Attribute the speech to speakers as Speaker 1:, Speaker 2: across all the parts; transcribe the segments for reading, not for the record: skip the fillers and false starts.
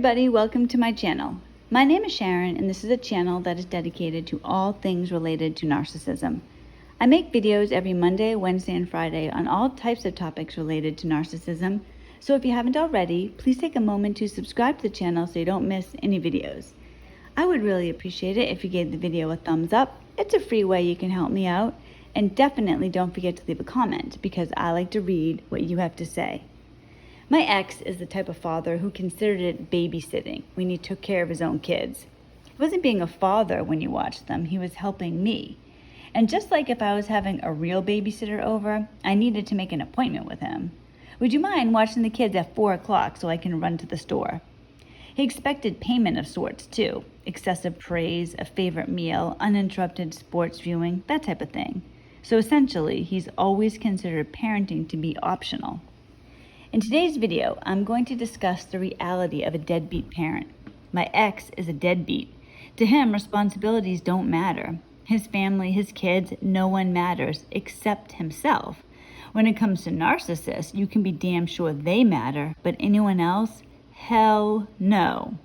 Speaker 1: everybody, welcome to my channel. My name is Sharon and this is a channel that is dedicated to all things related to narcissism. I make videos every Monday, Wednesday, and Friday on all types of topics related to narcissism. So if you haven't already, please take a moment to subscribe to the channel so you don't miss any videos. I would really appreciate it if you gave the video a thumbs up. It's a free way you can help me out. And definitely don't forget to leave a comment because I like to read what you have to say. My ex is the type of father who considered it babysitting when he took care of his own kids. He wasn't being a father when you watched them, he was helping me. And just like if I was having a real babysitter over, I needed to make an appointment with him. Would you mind watching the kids at 4 o'clock so I can run to the store? He expected payment of sorts too. Excessive praise, a favorite meal, uninterrupted sports viewing, that type of thing. So essentially, he's always considered parenting to be optional. In today's video, I'm going to discuss the reality of a deadbeat parent. My ex is a deadbeat. To him, responsibilities don't matter. His family, his kids, no one matters except himself. When it comes to narcissists, you can be damn sure they matter, but anyone else? Hell no.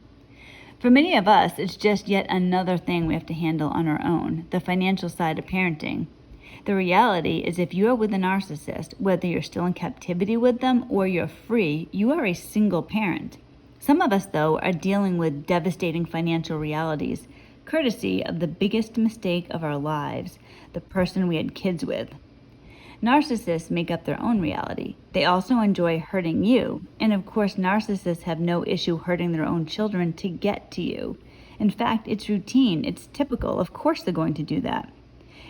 Speaker 1: For many of us, it's just yet another thing we have to handle on our own, the financial side of parenting. The reality is if you are with a narcissist, whether you're still in captivity with them or you're free, you are a single parent. Some of us, though, are dealing with devastating financial realities, courtesy of the biggest mistake of our lives, the person we had kids with. Narcissists make up their own reality. They also enjoy hurting you. And of course, narcissists have no issue hurting their own children to get to you. In fact, it's routine. It's typical. Of course they're going to do that.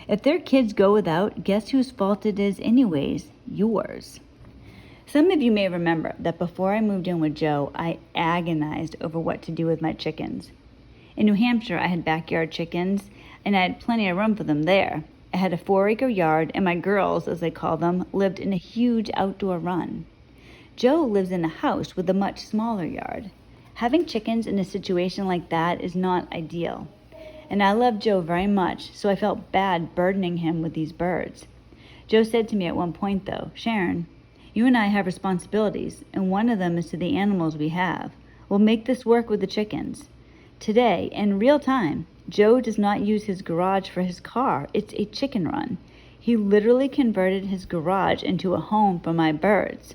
Speaker 1: If their kids go without, guess whose fault it is anyways? Yours. Some of you may remember that before I moved in with Joe, I agonized over what to do with my chickens. In New Hampshire, I had backyard chickens, and I had plenty of room for them there. I had a 4-acre yard, and my girls, as they call them, lived in a huge outdoor run. Joe lives in a house with a much smaller yard. Having chickens in a situation like that is not ideal. And I love Joe very much, so I felt bad burdening him with these birds. Joe said to me at one point, though, "Sharon, you and I have responsibilities, and one of them is to the animals we have. We'll make this work with the chickens." Today, in real time, Joe does not use his garage for his car. It's a chicken run. He literally converted his garage into a home for my birds.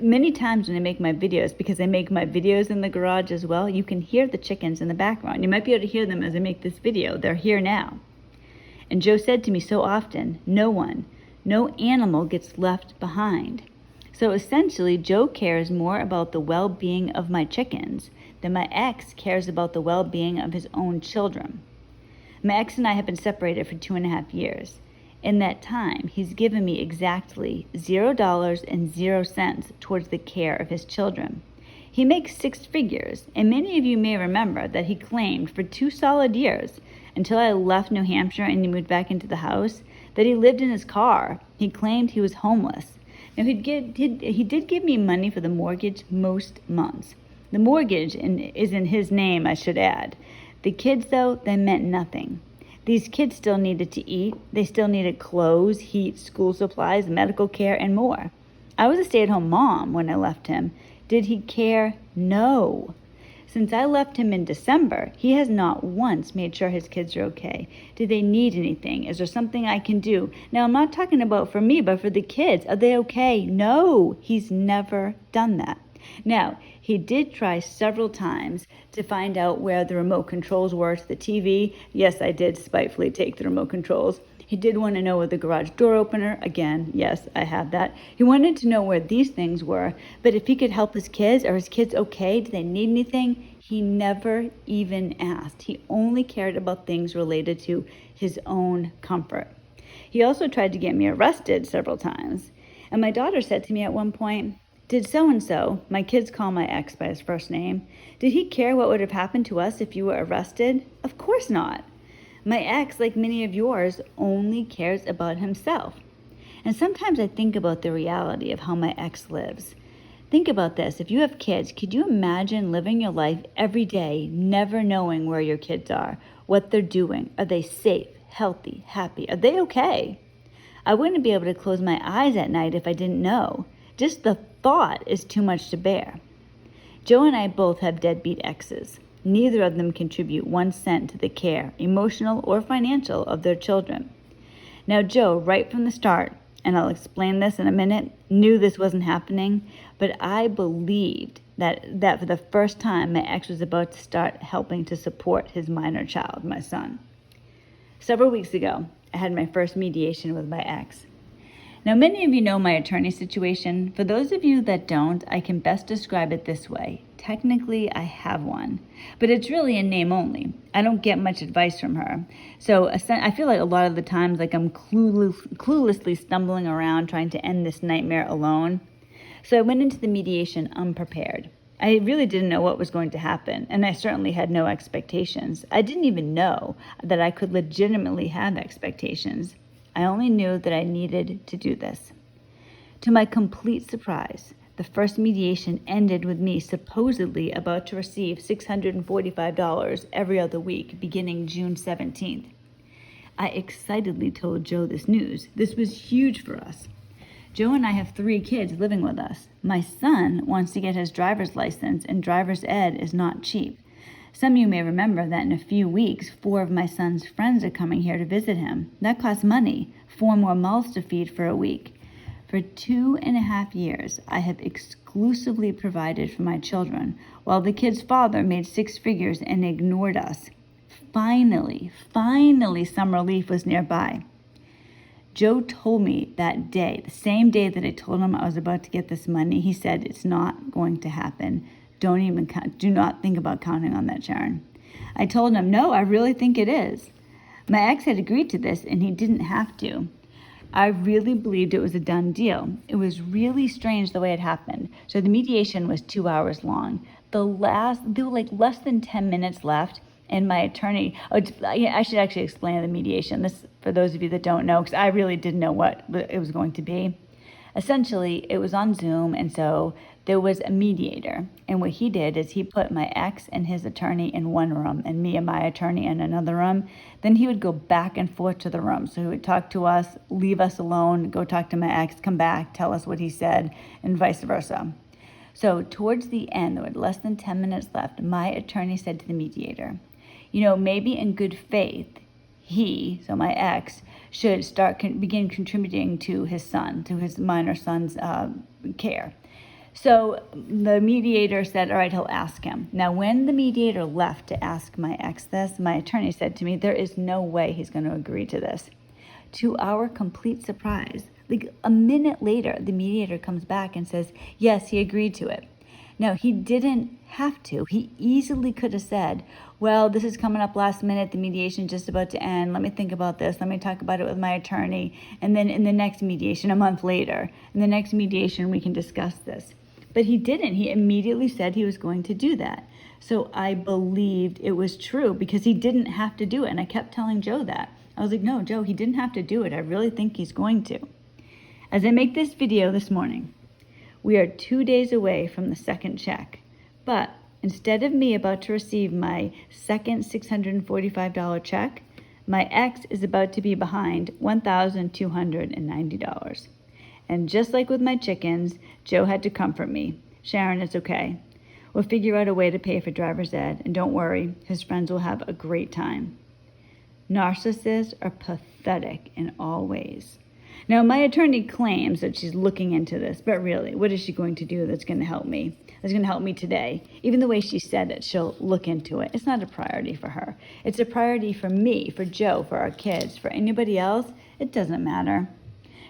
Speaker 1: Many times when I make my videos, because I make my videos in the garage as well, you can hear the chickens in the background. You might be able to hear them as I make this video. They're here now. And Joe said to me so often, no animal gets left behind. So essentially, Joe cares more about the well-being of my chickens than my ex cares about the well-being of his own children. My ex and I have been separated for 2.5 years. In that time, he's given me exactly $0 towards the care of his children. He makes 6 figures, and many of you may remember that he claimed for 2 solid years, until I left New Hampshire and he moved back into the house, that he lived in his car. He claimed he was homeless. Now, he did give me money for the mortgage most months. The mortgage is in his name, I should add. The kids, though, they meant nothing. These kids still needed to eat. They still needed clothes, heat, school supplies, medical care, and more. I was a stay-at-home mom when I left him. Did he care? No. Since I left him in December, he has not once made sure his kids are okay. Do they need anything? Is there something I can do? Now, I'm not talking about for me, but for the kids. Are they okay? No, he's never done that. Now, he did try several times to find out where the remote controls were to the TV. Yes, I did spitefully take the remote controls. He did want to know where the garage door opener, again, yes, I have that. He wanted to know where these things were, but if he could help his kids, are his kids okay? Do they need anything? He never even asked. He only cared about things related to his own comfort. He also tried to get me arrested several times. And my daughter said to me at one point, "Did so-and-so," my kids call my ex by his first name, "did he care what would have happened to us if you were arrested?" Of course not. My ex, like many of yours, only cares about himself. And sometimes I think about the reality of how my ex lives. Think about this. If you have kids, could you imagine living your life every day, never knowing where your kids are, what they're doing? Are they safe, healthy, happy? Are they okay? I wouldn't be able to close my eyes at night if I didn't know. Just the thought is too much to bear. Joe and I both have deadbeat exes. Neither of them contribute 1 cent to the care, emotional or financial, of their children. Now, Joe, right from the start, and I'll explain this in a minute, knew this wasn't happening, but I believed that for the first time, my ex was about to start helping to support his minor child, my son. Several weeks ago, I had my first mediation with my ex. Now, many of you know my attorney situation. For those of you that don't, I can best describe it this way. Technically, I have one, but it's really in name only. I don't get much advice from her. So I feel like a lot of the times, like I'm cluelessly stumbling around trying to end this nightmare alone. So I went into the mediation unprepared. I really didn't know what was going to happen, and I certainly had no expectations. I didn't even know that I could legitimately have expectations. I only knew that I needed to do this. To my complete surprise, the first mediation ended with me supposedly about to receive $645 every other week beginning June 17th. I excitedly told Joe this news. This was huge for us. Joe and I have 3 kids living with us. My son wants to get his driver's license, and driver's ed is not cheap. Some of you may remember that in a few weeks, 4 of my son's friends are coming here to visit him. That costs money, 4 more mouths to feed for a week. For 2.5 years, I have exclusively provided for my children, while the kid's father made 6 figures and ignored us. Finally, some relief was nearby. Joe told me that day, the same day that I told him I was about to get this money, he said, "It's not going to happen. Do not think about counting on that, Sharon." I told him, "No, I really think it is." My ex had agreed to this, and he didn't have to. I really believed it was a done deal. It was really strange the way it happened. So the mediation was 2 hours long. There were like less than 10 minutes left, and my attorney, I should actually explain the mediation. This, for those of you that don't know, because I really didn't know what it was going to be. Essentially, it was on Zoom, and so there was a mediator. And what he did is he put my ex and his attorney in one room, and me and my attorney in another room. Then he would go back and forth to the room. So he would talk to us, leave us alone, go talk to my ex, come back, tell us what he said, and vice versa. So towards the end, there were less than 10 minutes left, my attorney said to the mediator, maybe in good faith, so my ex, should begin contributing to his son, to his minor son's care. So the mediator said, all right, he'll ask him. Now, when the mediator left to ask my ex this, my attorney said to me, there is no way he's going to agree to this. To our complete surprise, like a minute later, the mediator comes back and says, yes, he agreed to it. Now, he didn't have to. He easily could have said, well, this is coming up last minute. The mediation's just about to end. Let me think about this. Let me talk about it with my attorney. And then in the next mediation, a month later, in the next mediation, we can discuss this. But he didn't. He immediately said he was going to do that. So I believed it was true because he didn't have to do it. And I kept telling Joe that. I was like, no, Joe, he didn't have to do it. I really think he's going to. As I make this video this morning, we are 2 days away from the second check. But instead of me about to receive my second $645 check, my ex is about to be behind $1,290. And just like with my chickens, Joe had to comfort me. Sharon, it's okay. We'll figure out a way to pay for driver's ed, and don't worry, his friends will have a great time. Narcissists are pathetic in all ways. Now, my attorney claims that she's looking into this, but really, what is she going to do that's going to help me? That's going to help me today. Even the way she said it, she'll look into it. It's not a priority for her. It's a priority for me, for Joe, for our kids. For anybody else, it doesn't matter.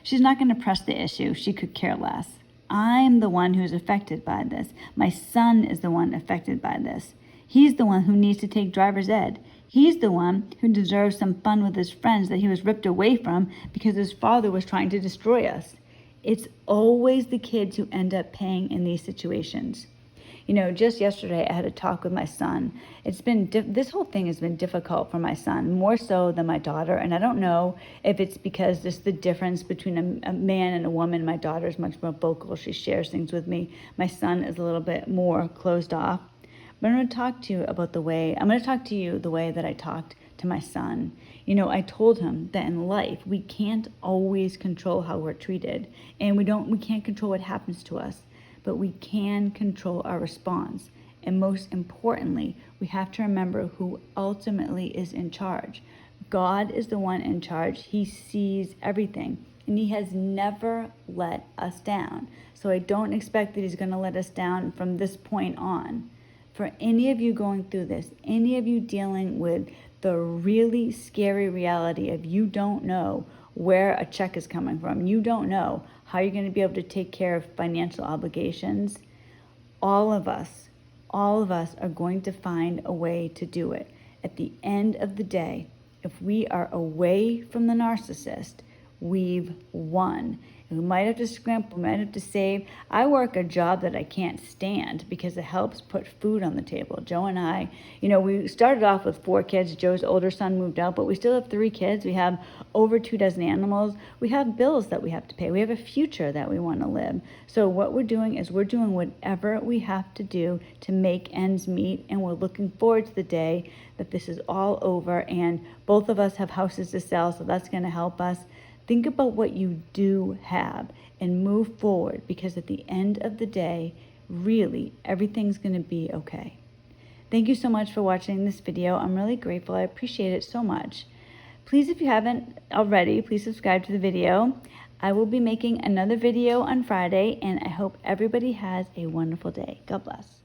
Speaker 1: She's not going to press the issue. She could care less. I'm the one who's affected by this. My son is the one affected by this. He's the one who needs to take driver's ed. He's the one who deserves some fun with his friends that he was ripped away from because his father was trying to destroy us. It's always the kids who end up paying in these situations. Just yesterday I had a talk with my son. This whole thing has been difficult for my son, more so than my daughter. And I don't know if it's because just the difference between a man and a woman. My daughter is much more vocal. She shares things with me. My son is a little bit more closed off. But I'm going to talk to you the way that I talked to my son. I told him that in life, we can't always control how we're treated, and we can't control what happens to us. but we can control our response. And most importantly, we have to remember who ultimately is in charge. God is the one in charge. He sees everything, and He has never let us down. So I don't expect that He's going to let us down from this point on. For any of you going through this, any of you dealing with the really scary reality of you don't know where a check is coming from, you don't know how you're going to be able to take care of financial obligations, all of us are going to find a way to do it. At the end of the day, if we are away from the narcissist, we've won. We might have to scrimp, we might have to save. I work a job that I can't stand because it helps put food on the table. Joe and I, we started off with 4 kids. Joe's older son moved out, but we still have 3 kids. We have over 24 animals. We have bills that we have to pay. We have a future that we want to live. So what we're doing is we're doing whatever we have to do to make ends meet, and we're looking forward to the day that this is all over, and both of us have houses to sell, so that's going to help us. Think about what you do have and move forward, because at the end of the day, really, everything's going to be okay. Thank you so much for watching this video. I'm really grateful. I appreciate it so much. Please, if you haven't already, please subscribe to the video. I will be making another video on Friday, and I hope everybody has a wonderful day. God bless.